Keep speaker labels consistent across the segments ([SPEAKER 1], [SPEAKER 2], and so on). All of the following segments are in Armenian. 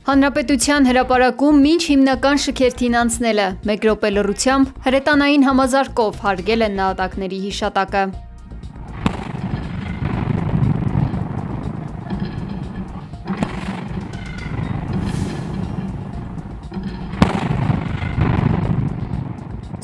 [SPEAKER 1] Հանրապետության հրապարակում մինչ հիմնական շքերթին անցնելը մեկ րոպե լռությամբ հրետանային համազարկով հարգել են նահատակների հիշատակը։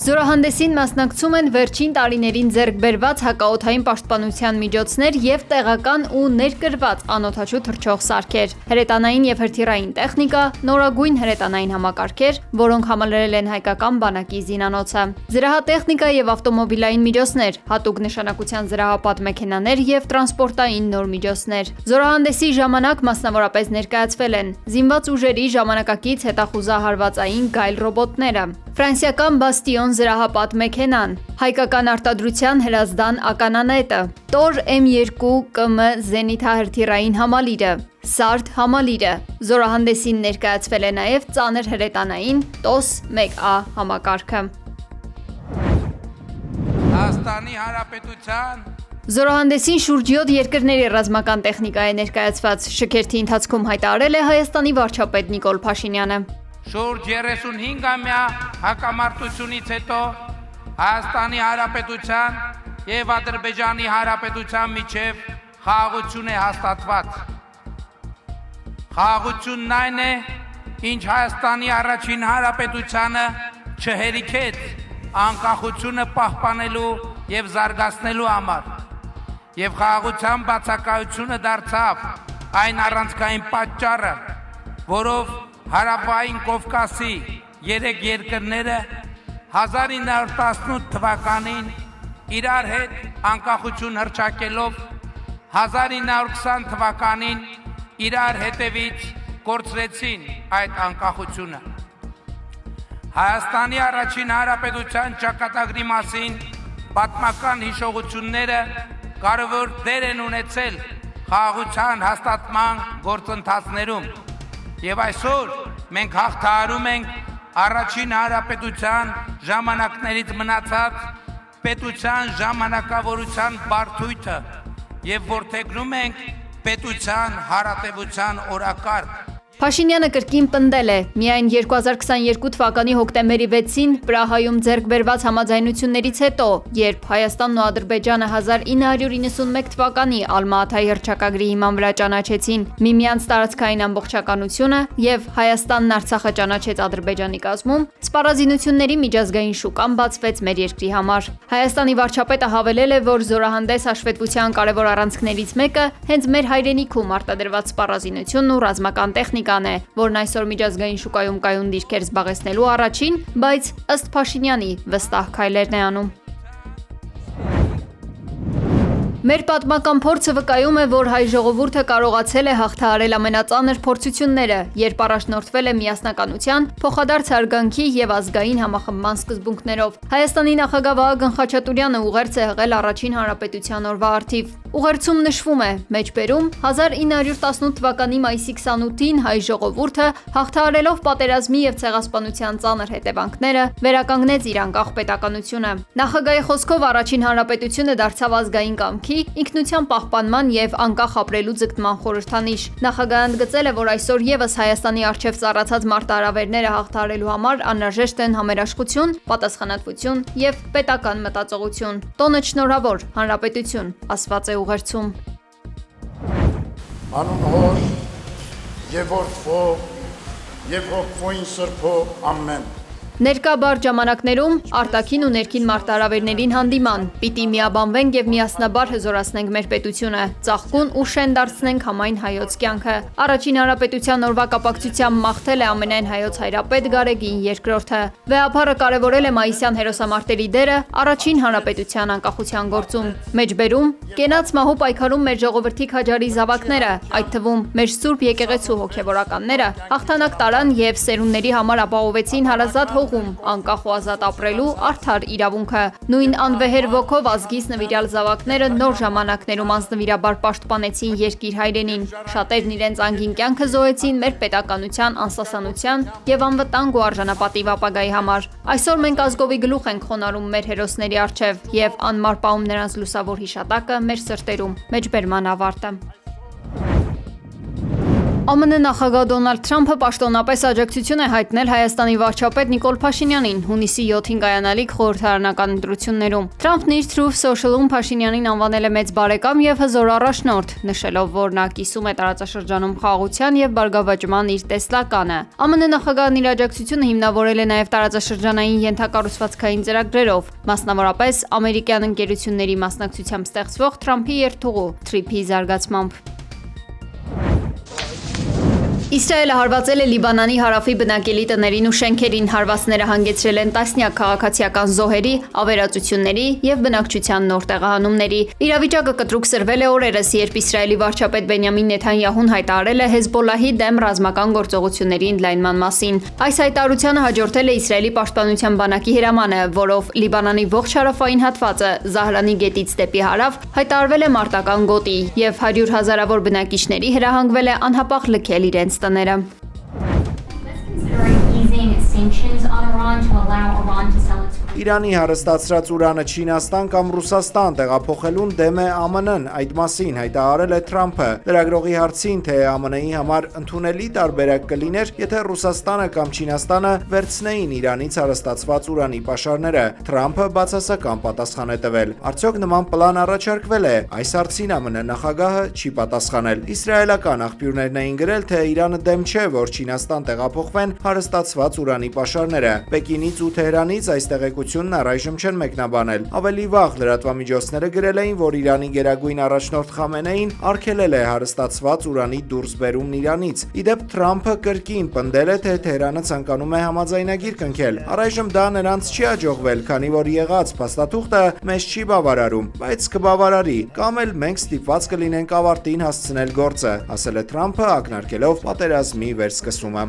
[SPEAKER 1] Զորահանդեսին մասնակցում են վերջին տարիներին ձեռք բերված հակաօդային պաշտպանության միջոցներ և տեղական ու ներկրված անօդաչու թռչող սարքեր, հրետանային և հրթիռային տեխնիկա, նորագույն հրետանային համակարգեր, որոնք համալրել են հայկական բանակի զինանոցը, զրահատեխնիկա և ավտոմոբիլային միջոցներ, հատուկ նշանակության զրահապատ մեքենաներ և տրանսպորտային նոր միջոցներ։ Զորահանդեսի ժամանակ մասնավորապես ներկայացվել են զինված ուժերի ժամանակակից հետախուզահարվածային գայլ ռոբոտները, ֆրանսիական Բաստիոն զրահապատ մեքենան, հայկական արտադրության հրազդան ականանետը, Տոր M2 ԿՄ զենիթահրթիռային համալիրը, Սարդ համալիրը։ Զորահանդեսին ներկայացվել է նաև ծանր հրետանային TOS 1A համակարգը։
[SPEAKER 2] Հայաստանի Հանրապետության
[SPEAKER 1] Զորահանդեսին շուրջ 7 երկրների ռազմական տեխնիկա է ներկայացված։ Շքերթի ընթացքում հայտարարել է Հայաստանի վարչապետ Նիկոլ Փաշինյանը։
[SPEAKER 2] Շուրջ 35-ամյա հակամարտությունից հետո Հայաստանի Հանրապետության և Ադրբեջանի Հանրապետության միջև խաղաղություն է հաստատված։ Խաղաղությունն այն է, ինչ Հայաստանի առաջին Հանրապետությանը չհերիքեց անկախությունը պահպանելու և զարգացնելու համար, և խաղաղության բացակայությունը դարձավ այն առանցքային պատճառը, որով Հարավային Կովկասի 3 երկրները 1918 թվականին իրար հետ անկախություն հռչակելով 1920 թվականին իրար հետևից կորցրեցին այդ անկախությունը։ Հայաստանի առաջին Հանրապետության ճակատագրի մասին պատմական հիշողությունները կարևոր դեր են ունեցել խաղաղության հաստատման գործընթացներում, և այսօր մենք հաղթահարում ենք առաջին Հանրապետության ժամանակներից մնացած պետության ժամանակավորության բարդույթը և որդեգրում ենք պետության հարատևության օրակարգ։
[SPEAKER 1] Փաշինյանը կրկին պնդել է, միայն 2022 թվականի հոկտեմբերի 6-ին Պրահայում ձեռք բերված համաձայնություններից հետո, երբ Հայաստանն ու Ադրբեջանը 1991 թվականի Ալմա-Աթայի հռչակագրի հիման վրա ճանաչեցին միմյանց տարածքային ամբողջականությունը և Հայաստանն Արցախը ճանաչեց Ադրբեջանի կազմում, սպառազինությունների միջազգային շուկան բացվեց մեր երկրի համար։ Հայաստանի վարչապետը հավելել է, որ զորահանդես հաշվետվության կարևոր առանցքներից մեկը հենց մեր հայրենիքում արտադրված սպառազինությունն ու ռազմական տեխնիկան է, որն այսօր միջազգային շուկայում կայուն դիրքեր զբաղեցնելու առաջին, բայց ըստ Փաշինյանի վստահ քայլերն է անում։ Մեր պատմական փորձը վկայում է, որ հայ ժողովուրդը կարողացել է հաղթահարել ամենածանր փորձությունները, երբ առաջնորդվել է միասնականության, փոխադարձ հարգանքի և ազգային համախմբման սկզբունքներով։ Հայաստանի նախագահ Վահագն Խաչատուրյանը ուղերձ է հղել առաջին հանրապետության օրվա առթիվ։ Ուղերձում նշվում է. մեջբերում 1918 թվականի մայիսի 28-ին հայ ժողովուրդը հաղթահարելով պատերազմի և ցեղասպանության ծանր հետևանքները վերականգնեց իր անկախ պետականությունը։ Նախագահի խոսքով առաջին հանրապետությունը դարձավ ազգային կամքի, ինքնության պահպանման և անկախ ապրելու ձգտման խորհրդանիշ։ Նախագահը ընդգծել է, որ այսօր ևս Հայաստանի առջև ծառացած մարտահրավերները հաղթահարելու համար անհրաժեշտ են համերաշխություն, պատասխանատվություն և պետական մտածողություն։ Տոնը շնորհավոր, հանրապետություն, ասված է ուղերձում։
[SPEAKER 3] Անուն Հոր և Որդու և Հոգվույն Սրբու ամեն։
[SPEAKER 1] Ներկա բարդ ժամանակներում արտաքին ու ներքին մարտահրավերներին հանդիման պիտի միաբանվենք և միասնաբար հզորացնենք մեր պետությունը, ծաղկուն ու շեն դարձնենք համայն հայոց կյանքը։ Առաջին հանրապետության օրվա կապակցությամբ մաղթել է ամենայն հայոց հայրապետ Գարեգին II։ Վեհափառը կարևորել է մայիսյան հերոսամարտերի դերը առաջին հանրապետության անկախության գործում։ Մեջբերում կենաց մահու պայքարում մեր ժողովրդի քաջարի զավակները, այդ թվում մեր Սուրբ եկեղեցու հոգևորականները, հաղթանակ տարան և սերունդների համար ապահովեցին հարազատ հողում անկախ ու ազատ ապրելու արդար իրավունքը։ Նույն անվեհեր ոգով ազգիս նվիրյալ զավակները նոր ժամանակներում անձնվիրաբար պաշտպանեցին երկիր հայրենին։ Շատերն իրենց անգին կյանքը զոհեցին մեր պետականության անսասանության և անվտանգ ու արժանապատիվ ապագայի համար։ Այսօր մենք ազգովի գլուխ ենք խոնարհում մեր հերոսների առջև և անմար պահում նրանց լուսավոր հիշատակը մեր սրտերում։ Մեջբերման ավարտը։ ԱՄՆ նախագահ Դոնալդ Թրամփը պաշտոնապես աջակցություն է հայտնել Հայաստանի վարչապետ Նիկոլ Փաշինյանին հունիսի 7-ին կայանալիք խորհրդարանական ընտրություններում։ Թրամփն իր Truth Social-ում Փաշինյանին անվանել է մեծ բարեկամ եւ հզոր առաջնորդ, նշելով, որ նա կիսում է տարածաշրջանում խաղաղության եւ բարգավաճման իր տեսլականը։ ԱՄՆ նախագահն իր աջակցությունը հիմնավորել է նաեւ տարածաշրջանային ենթակառուցվածքային ծրագրերով, մասնավորապես ամերիկյան ընկերությունների մասնակցությամբ ստեղծվող Թրամփի երթուղու TRIP-ի զարգացմամբ։ Իսրայելը հարվածել է Լիբանանի հարավի բնակելի տներին ու շենքերին, հարվածները հանգեցրել են տասնյակ քաղաքացիական զոհերի, ավերածությունների եւ բնակչության նոր տեղահանումների։ Իրավիճակը կտրուկ սրվել է օրերս, երբ Իսրայելի վարչապետ Բենյամին Նեթանյահուն հայտարարել է Հեզբոլլահի դեմ ռազմական գործողությունների ընդլայնման մասին։ Այս հայտարարությանը հաջորդել է Իսրայելի պաշտպանության բանակի հրամանը, որով Լիբանանի ողջ հարավային հատվածը Զահրանի գետից դեպի հարավ հայտարարվել է մարտական գոտի եւ 100 հազարավոր բնակիչների հրահանգվել է անհապաղ լքել իրենց տները։
[SPEAKER 4] Իրանի հարստացրած ուրանը Չինաստան կամ Ռուսաստան տեղափոխելուն դեմ է ԱՄՆ-ն, այդ մասին հայտարարել է Թրամփը։ Լրագրողի հարցին, թե ԱՄՆ-ի համար ընդունելի տարբերակ կլիներ, եթե Ռուսաստանը կամ Չինաստանը վերցնեին Իրանից հարստացված ուրանի պաշարները, Թրամփը բացասական պատասխան է տվել։ Արդյոք նման պլան առաջարկվել է։ Այս հարցին ԱՄՆ նախագահը չի պատասխանել։ Իսրայելական աղբյուրներն էին գրել, թե Իրանը դեմ չէ, որ Չինաստան տեղափոխվեն հարստացված ուրանի պաշարները։ Պեկինից ու Թեհրանից այս տեղեկությունն առայժմ չեն մեկնաբանել։ Ավելի վաղ լրատվամիջոցները գրել էին, որ Իրանի գերագույն առաջնորդ Խամենեին արգելել է հարստացված ուրանի դուրսբերումն Իրանից։ Իդեպ Թրամփը կրկին պնդել է, թե Թեհրանը ցանկանում է համաձայնագիր կնքել։ Առայժմ դա նրանց չի հաջողվել, քանի որ եղած փաստաթուղթը մեզ չի բավարարում, բայց կբավարարի, կամ էլ մենք ստիպված կլինենք ավարտին հասցնել գործը, ասել է Թրամփը, ակնարկելով պատերազմի վերսկսումը։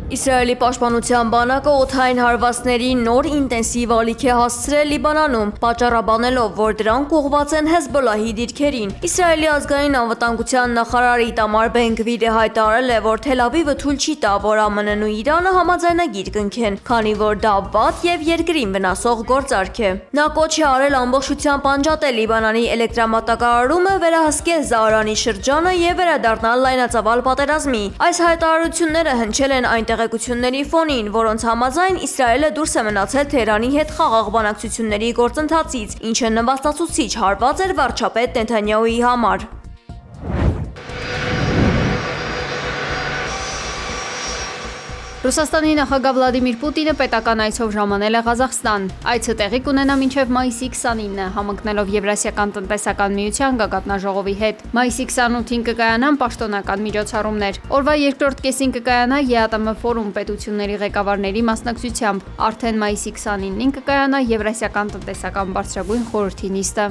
[SPEAKER 5] Իսրայելի պաշտպանության բանակը օդային հարվածների նոր ինտենսիվ ալիք է հասցրել Լիբանանում, պատճառաբանելով, որ դրանք ուղղված են Հեզբոլլահի դիրքերին։ Իսրայելի ազգային անվտանգության նախարար Իտամար Բեն-Գվիրը հայտարարել է, որ Թել Ավիվը թույլ չի տա, որ ԱՄՆ-ն ու Իրանը համաձայնագիր կնքեն, քանի որ դա վատ եւ երկրին վնասող գործարք է։ Նա կոչ է արել ամբողջությամբ անջատել Լիբանանի էլեկտրամատակարարումը, վերահսկել Զահրանի շրջանը եւ վերադառնալ լայնածավալ պատերազմի։ Այս հայտարարությունները հնչել են այն տեղեկությունների ֆոնին, որոնց համաձայն Իսրայելը դուրս է մնացել Թեհրանի հետ խաղաղ բանակցությունների գործընթացից, ինչը նվաստացուցիչ հարված էր վարչապետ Նեթանյահուի համար։
[SPEAKER 1] Ռուսաստանի նախագահ Վլադիմիր Պուտինը պետական այցով ժամանել է Ղազախստան։ Այցը տեղի կունենա մինչև մայիսի 29-ը, համընկնելով Եվրասիական տնտեսական միության գագաթնաժողովի հետ։ Մայիսի 28-ին կկայանան պաշտոնական միջոցառումներ։ Օրվա երկրորդ կեսին կկայանա ԵԱՏՄ ֆորում պետությունների ղեկավարների մասնակցությամբ։ Արդեն մայիսի 29-ին կկայանա Եվրասիական տնտեսական բարձրագույն խորհրդի նիստը։